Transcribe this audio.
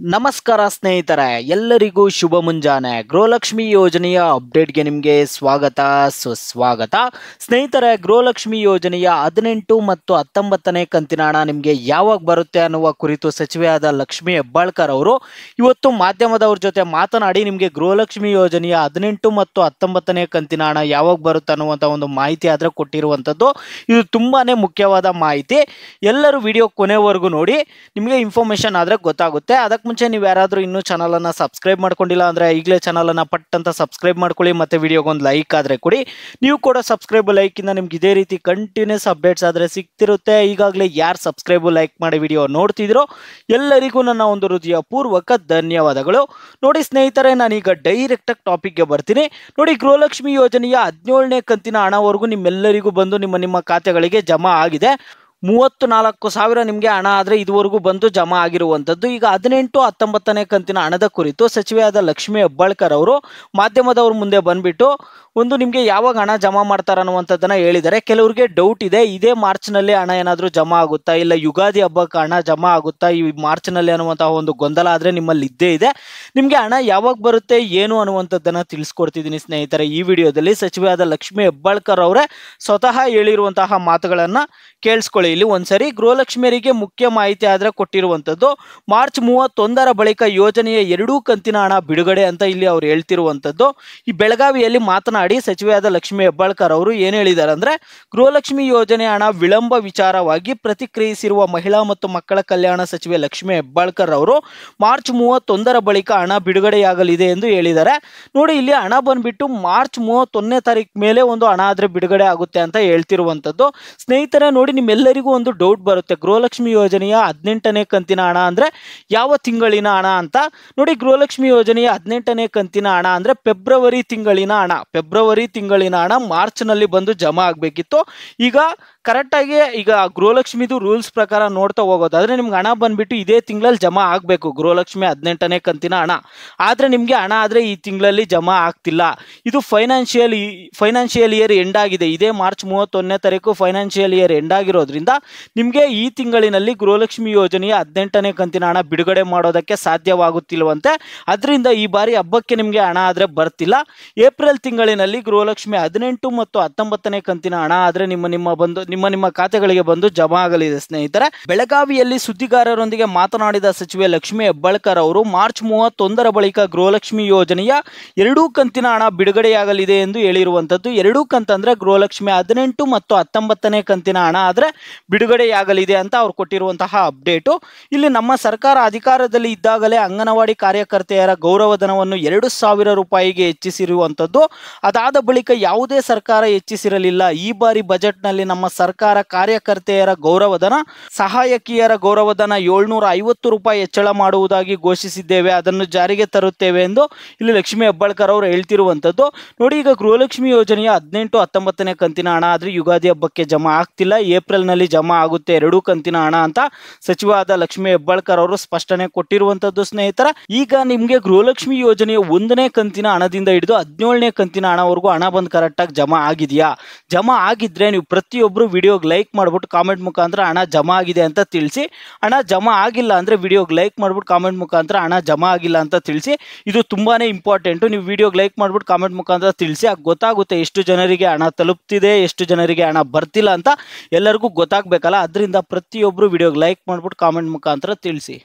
ನಮಸ್ಕಾರ ಸ್ನೇಹಿತರೆ, ಎಲ್ಲರಿಗೂ ಶುಭ ಮುಂಜಾನೆ. ಗೃಹಲಕ್ಷ್ಮಿ ಯೋಜನೆಯ ಅಪ್ಡೇಟ್ಗೆ ನಿಮಗೆ ಸ್ವಾಗತ ಸುಸ್ವಾಗತ. ಸ್ನೇಹಿತರೆ, ಗೃಹಲಕ್ಷ್ಮಿ ಯೋಜನೆಯ 18 ಮತ್ತು 19ನೇ ಕಂತಿನ ಹಣ ನಿಮಗೆ ಯಾವಾಗ ಬರುತ್ತೆ ಅನ್ನುವ ಕುರಿತು ಸಚಿವೆಯಾದ ಲಕ್ಷ್ಮಿ ಹೆಬ್ಬಾಳ್ಕರ್ ಅವರು ಇವತ್ತು ಮಾಧ್ಯಮದವ್ರ ಜೊತೆ ಮಾತನಾಡಿ ನಿಮಗೆ ಗೃಹಲಕ್ಷ್ಮಿ ಯೋಜನೆಯ 18 ಮತ್ತು 19ನೇ ಕಂತಿನ ಹಣ ಯಾವಾಗ ಬರುತ್ತೆ ಅನ್ನುವಂಥ ಒಂದು ಮಾಹಿತಿ ಆದರೆ ಕೊಟ್ಟಿರುವಂಥದ್ದು. ಇದು ತುಂಬಾನೇ ಮುಖ್ಯವಾದ ಮಾಹಿತಿ. ಎಲ್ಲರೂ ವಿಡಿಯೋ ಕೊನೆವರೆಗೂ ನೋಡಿ, ನಿಮಗೆ ಇನ್ಫಾರ್ಮೇಶನ್ ಆದರೆ ಗೊತ್ತಾಗುತ್ತೆ. ಅದಕ್ಕೆ ಮುಂಚೆ ನೀವು ಯಾರಾದರೂ ಇನ್ನೂ ಚಾನಲನ್ನು ಸಬ್ಸ್ಕ್ರೈಬ್ ಮಾಡ್ಕೊಂಡಿಲ್ಲ ಅಂದರೆ ಈಗಲೇ ಚಾನಲನ್ನು ಪಟ್ ಅಂತ ಸಬ್ಸ್ಕ್ರೈಬ್ ಮಾಡ್ಕೊಳ್ಳಿ ಮತ್ತು ವಿಡಿಯೋಗೊಂದು ಲೈಕ್ ಆದರೆ ಕೊಡಿ. ನೀವು ಕೂಡ ಸಬ್ಸ್ಕ್ರೈಬ್ ಲೈಕಿಂದ ನಿಮ್ಗೆ ಇದೇ ರೀತಿ ಕಂಟಿನ್ಯೂಸ್ ಅಪ್ಡೇಟ್ಸ್ ಆದರೆ ಸಿಗ್ತಿರುತ್ತೆ. ಈಗಾಗಲೇ ಯಾರು ಸಬ್ಸ್ಕ್ರೈಬ್ ಲೈಕ್ ಮಾಡಿ ವಿಡಿಯೋ ನೋಡ್ತಿದ್ರೋ ಎಲ್ಲರಿಗೂ ನನ್ನ ಒಂದು ಹೃದಯಪೂರ್ವಕ ಧನ್ಯವಾದಗಳು. ನೋಡಿ ಸ್ನೇಹಿತರೆ, ನಾನೀಗ ಡೈರೆಕ್ಟಾಗಿ ಟಾಪಿಕ್ಗೆ ಬರ್ತೀನಿ. ನೋಡಿ, ಗೃಹಲಕ್ಷ್ಮಿ ಯೋಜನೆಯ 17ನೇ ಕಂತಿನ ಹಣವರೆಗೂ ನಿಮ್ಮೆಲ್ಲರಿಗೂ ಬಂದು ನಿಮ್ಮ ಖಾತೆಗಳಿಗೆ ಜಮಾ ಆಗಿದೆ. 34,000 ನಿಮಗೆ ಹಣ ಆದರೆ ಇದುವರೆಗೂ ಬಂದು ಜಮಾ ಆಗಿರುವಂಥದ್ದು. ಈಗ 18, 19ನೇ ಕಂತಿನ ಹಣದ ಕುರಿತು ಸಚಿವೆಯಾದ ಲಕ್ಷ್ಮಿ ಹೆಬ್ಬಾಳ್ಕರ್ ಅವರು ಮಾಧ್ಯಮದವ್ರ ಮುಂದೆ ಬಂದ್ಬಿಟ್ಟು ನಿಮಗೆ ಯಾವಾಗ ಹಣ ಜಮಾ ಮಾಡ್ತಾರೆ ಅನ್ನುವಂಥದ್ದನ್ನು ಹೇಳಿದ್ದಾರೆ. ಕೆಲವರಿಗೆ ಡೌಟ್ ಇದೆ, ಇದೇ ಮಾರ್ಚ್ನಲ್ಲಿ ಹಣ ಏನಾದರೂ ಜಮಾ ಆಗುತ್ತಾ, ಇಲ್ಲ ಯುಗಾದಿ ಹಬ್ಬಕ್ಕೆ ಹಣ ಜಮಾ ಆಗುತ್ತಾ ಈ ಮಾರ್ಚ್ನಲ್ಲಿ ಅನ್ನುವಂತಹ ಒಂದು ಗೊಂದಲ ಆದರೆ ನಿಮ್ಮಲ್ಲಿ ಇದ್ದೇ ಇದೆ. ನಿಮಗೆ ಹಣ ಯಾವಾಗ ಬರುತ್ತೆ ಏನು ಅನ್ನುವಂಥದ್ದನ್ನು ತಿಳಿಸ್ಕೊಡ್ತಿದ್ದೀನಿ ಸ್ನೇಹಿತರೆ ಈ ವಿಡಿಯೋದಲ್ಲಿ. ಸಚಿವೆಯಾದ ಲಕ್ಷ್ಮಿ ಹೆಬ್ಬಾಳ್ಕರ್ ಅವರೇ ಸ್ವತಃ ಹೇಳಿರುವಂತಹ ಮಾತುಗಳನ್ನು ಕೇಳಿಸ್ಕೊಳ್ಳಿ ಇಲ್ಲಿ ಒಂದ್ಸರಿ. ಗೃಹಲಕ್ಷ್ಮಿಯರಿಗೆ ಮುಖ್ಯ ಮಾಹಿತಿ ಆದರೆ ಕೊಟ್ಟಿರುವಂಥದ್ದು. ಮಾರ್ಚ್ 31ರ ಬಳಿಕ ಯೋಜನೆಯ 2 ಕಂತಿನ ಹಣ ಬಿಡುಗಡೆ ಅಂತ ಇಲ್ಲಿ ಅವ್ರು ಹೇಳ್ತಿರುವಂಥದ್ದು. ಈ ಬೆಳಗಾವಿಯಲ್ಲಿ ಮಾತನಾಡಿ ಸಚಿವೆಯಾದ ಲಕ್ಷ್ಮಿ ಹೆಬ್ಬಾಳ್ಕರ್ ಅವರು ಏನು ಹೇಳಿದ್ದಾರೆ ಅಂದರೆ, ಗೃಹಲಕ್ಷ್ಮಿ ಯೋಜನೆ ಹಣ ವಿಳಂಬ ವಿಚಾರವಾಗಿ ಪ್ರತಿಕ್ರಿಯಿಸಿರುವ ಮಹಿಳಾ ಮತ್ತು ಮಕ್ಕಳ ಕಲ್ಯಾಣ ಸಚಿವೆ ಲಕ್ಷ್ಮಿ ಹೆಬ್ಬಾಳ್ಕರ್ ಅವರು ಮಾರ್ಚ್ 31ರ ಬಳಿಕ ಹಣ ಬಿಡುಗಡೆಯಾಗಲಿದೆ ಎಂದು ಹೇಳಿದ್ದಾರೆ. ನೋಡಿ, ಇಲ್ಲಿ ಹಣ ಬಂದ್ಬಿಟ್ಟು ಮಾರ್ಚ್ 31ನೇ ತಾರೀಕು ಮೇಲೆ ಒಂದು ಹಣ ಆದರೆ ಬಿಡುಗಡೆ ಆಗುತ್ತೆ ಅಂತ ಹೇಳ್ತಿರುವಂಥದ್ದು. ಸ್ನೇಹಿತರೆ ನೋಡಿ, ನಿಮ್ಮೆಲ್ಲರಿಗೂ ಒಂದು ಡೌಟ್ ಬರುತ್ತೆ, ಗೃಹಲಕ್ಷ್ಮಿ ಯೋಜನೆಯ 18ನೇ ಕಂತಿನ ಹಣ ಅಂದರೆ ಯಾವ ತಿಂಗಳಿನ ಹಣ ಅಂತ. ನೋಡಿ, ಗೃಹಲಕ್ಷ್ಮಿ ಯೋಜನೆಯ 18ನೇ ಕಂತಿನ ಹಣ ಅಂದರೆ ಫೆಬ್ರವರಿ ತಿಂಗಳಿನ ಹಣ ಮಾರ್ಚ್ನಲ್ಲಿ ಬಂದು ಜಮಾ ಆಗಬೇಕಿತ್ತು. ಈಗ ಕರೆಕ್ಟಾಗಿ ಈಗ ಗೃಹಲಕ್ಷ್ಮಿದು ರೂಲ್ಸ್ ಪ್ರಕಾರ ನೋಡ್ತಾ ಹೋಗೋದಾದ್ರೆ ನಿಮ್ಗೆ ಹಣ ಬಂದ್ಬಿಟ್ಟು ಇದೇ ತಿಂಗಳಲ್ಲಿ ಜಮಾ ಆಗಬೇಕು, ಗೃಹಲಕ್ಷ್ಮಿ 18ನೇ ಕಂತಿನ ಹಣ. ಆದರೆ ನಿಮಗೆ ಹಣ ಆದರೆ ಈ ತಿಂಗಳಲ್ಲಿ ಜಮಾ ಆಗ್ತಿಲ್ಲ. ಇದು ಫೈನಾನ್ಷಿಯಲ್ ಇಯರ್ ಎಂಡ್ ಆಗಿದೆ. ಇದೇ ಮಾರ್ಚ್ 31ನೇ ತಾರೀಕು ಫೈನಾನ್ಷಿಯಲ್ ಇಯರ್ ಎಂಡ್ ಆಗಿರೋದ್ರಿಂದ ನಿಮಗೆ ಈ ತಿಂಗಳಿನಲ್ಲಿ ಗೃಹಲಕ್ಷ್ಮಿ ಯೋಜನೆಯ 18ನೇ ಕಂತಿನ ಹಣ ಬಿಡುಗಡೆ ಮಾಡೋದಕ್ಕೆ ಸಾಧ್ಯವಾಗುತ್ತಿಲ್ವಂತೆ. ಅದರಿಂದ ಈ ಬಾರಿ ಹಬ್ಬಕ್ಕೆ ನಿಮಗೆ ಹಣ ಆದರೆ ಬರ್ತಿಲ್ಲ. ಏಪ್ರಿಲ್ ತಿಂಗಳಿನಲ್ಲಿ ಗೃಹಲಕ್ಷ್ಮಿ 18 ಮತ್ತು 19ನೇ ಕಂತಿನ ಹಣ ಆದರೆ ನಿಮ್ಮ ಖಾತೆಗಳಿಗೆ ಬಂದು ಜಮಾ ಆಗಲಿದೆ ಸ್ನೇಹಿತರೆ. ಬೆಳಗಾವಿಯಲ್ಲಿ ಸುದ್ದಿಗಾರರೊಂದಿಗೆ ಮಾತನಾಡಿದ ಸಚಿವೆ ಲಕ್ಷ್ಮಿ ಹೆಬ್ಬಾಳ್ಕರ್ ಅವರು ಮಾರ್ಚ್ 31ರ ಬಳಿಕ ಗೃಹಲಕ್ಷ್ಮಿ ಯೋಜನೆಯ 2 ಕಂತಿನ ಹಣ ಬಿಡುಗಡೆಯಾಗಲಿದೆ ಎಂದು ಹೇಳಿರುವಂಥದ್ದು. 2 ಕಂತಂದ್ರೆ ಗೃಹಲಕ್ಷ್ಮಿ 18 ಮತ್ತು 19ನೇ ಕಂತಿನ ಹಣ ಆದರೆ ಬಿಡುಗಡೆಯಾಗಲಿದೆ ಅಂತ ಅವ್ರು ಕೊಟ್ಟಿರುವಂತಹ ಅಪ್ಡೇಟು. ಇಲ್ಲಿ ನಮ್ಮ ಸರ್ಕಾರ ಅಧಿಕಾರದಲ್ಲಿ ಇದ್ದಾಗಲೇ ಅಂಗನವಾಡಿ ಕಾರ್ಯಕರ್ತೆಯರ ಗೌರವಧನವನ್ನು 2,000 ರೂಪಾಯಿಗೆ ಹೆಚ್ಚಿಸಿರುವಂಥದ್ದು. ಅದಾದ ಬಳಿಕ ಯಾವುದೇ ಸರ್ಕಾರ ಹೆಚ್ಚಿಸಿರಲಿಲ್ಲ. ಈ ಬಾರಿ ಬಜೆಟ್ನಲ್ಲಿ ನಮ್ಮ ಸರ್ಕಾರ ಕಾರ್ಯಕರ್ತೆಯರ ಗೌರವಧನ, ಸಹಾಯಕಿಯರ ಗೌರವಧನ 750 ರೂಪಾಯಿ ಹೆಚ್ಚಳ ಮಾಡುವುದಾಗಿ ಘೋಷಿಸಿದ್ದೇವೆ, ಅದನ್ನು ಜಾರಿಗೆ ತರುತ್ತೇವೆ ಎಂದು ಇಲ್ಲಿ ಲಕ್ಷ್ಮಿ ಹೆಬ್ಬಾಳ್ಕರ್ ಅವರು ಹೇಳ್ತಿರುವಂಥದ್ದು. ನೋಡಿ, ಈಗ ಗೃಹಲಕ್ಷ್ಮಿ ಯೋಜನೆಯ 18, 19ನೇ ಕಂತಿನ ಹಣ ಆದರೆ ಯುಗಾದಿ ಹಬ್ಬಕ್ಕೆ ಜಮಾ ಆಗ್ತಿಲ್ಲ, ಏಪ್ರಿಲ್ನಲ್ಲಿ ಜಮಾ ಆಗುತ್ತೆ 2 ಕಂತಿನ ಹಣ ಅಂತ ಸಚಿವಾದ ಲಕ್ಷ್ಮಿ ಹೆಬ್ಬಾಳ್ಕರ್ ಅವರು ಸ್ಪಷ್ಟನೆ ಕೊಟ್ಟಿರುವಂಥದ್ದು ಸ್ನೇಹಿತರ. ಈಗ ನಿಮಗೆ ಗೃಹಲಕ್ಷ್ಮಿ ಯೋಜನೆಯ 1ನೇ ಕಂತಿನ ಹಣದಿಂದ ಹಿಡಿದು 17ನೇ ಕಂತಿನ ಹಣವರೆಗೂ ಹಣ ಬಂದು ಕರೆಕ್ಟಾಗಿ ಜಮಾ ಆಗಿದೆಯಾ? ಜಮಾ ಆಗಿದ್ರೆ ನೀವು ಪ್ರತಿಯೊಬ್ಬರು ವಿಡಿಯೋಗೆ ಲೈಕ್ ಮಾಡ್ಬಿಟ್ಟು ಕಾಮೆಂಟ್ ಮುಖಾಂತರ ಹಣ ಜಮಾ ಆಗಿದೆ ಅಂತ ತಿಳಿಸಿ. ಹಣ ಜಮಾ ಆಗಿಲ್ಲ ಅಂದರೆ ವಿಡಿಯೋಗೆ ಲೈಕ್ ಮಾಡ್ಬಿಟ್ಟು ಕಾಮೆಂಟ್ ಮುಖಾಂತರ ಹಣ ಜಮಾ ಆಗಿಲ್ಲ ಅಂತ ತಿಳಿಸಿ. ಇದು ತುಂಬಾನೇ ಇಂಪಾರ್ಟೆಂಟು. ನೀವು ವಿಡಿಯೋಗೆ ಲೈಕ್ ಮಾಡ್ಬಿಟ್ಟು ಕಾಮೆಂಟ್ ಮುಖಾಂತರ ತಿಳಿಸಿ. ಆಗ ಗೊತ್ತಾಗುತ್ತೆ ಎಷ್ಟು ಜನರಿಗೆ ಹಣ ತಲುಪ್ತಿದೆ, ಎಷ್ಟು ಜನರಿಗೆ ಹಣ ಬರ್ತಿಲ್ಲ ಅಂತ ಎಲ್ಲರಿಗೂ ಗೊತ್ತಾಗಬೇಕಲ್ಲ. ಅದರಿಂದ ಪ್ರತಿಯೊಬ್ಬರು ವಿಡಿಯೋಗೆ ಲೈಕ್ ಮಾಡ್ಬಿಟ್ಟು ಕಾಮೆಂಟ್ ಮುಖಾಂತರ ತಿಳಿಸಿ.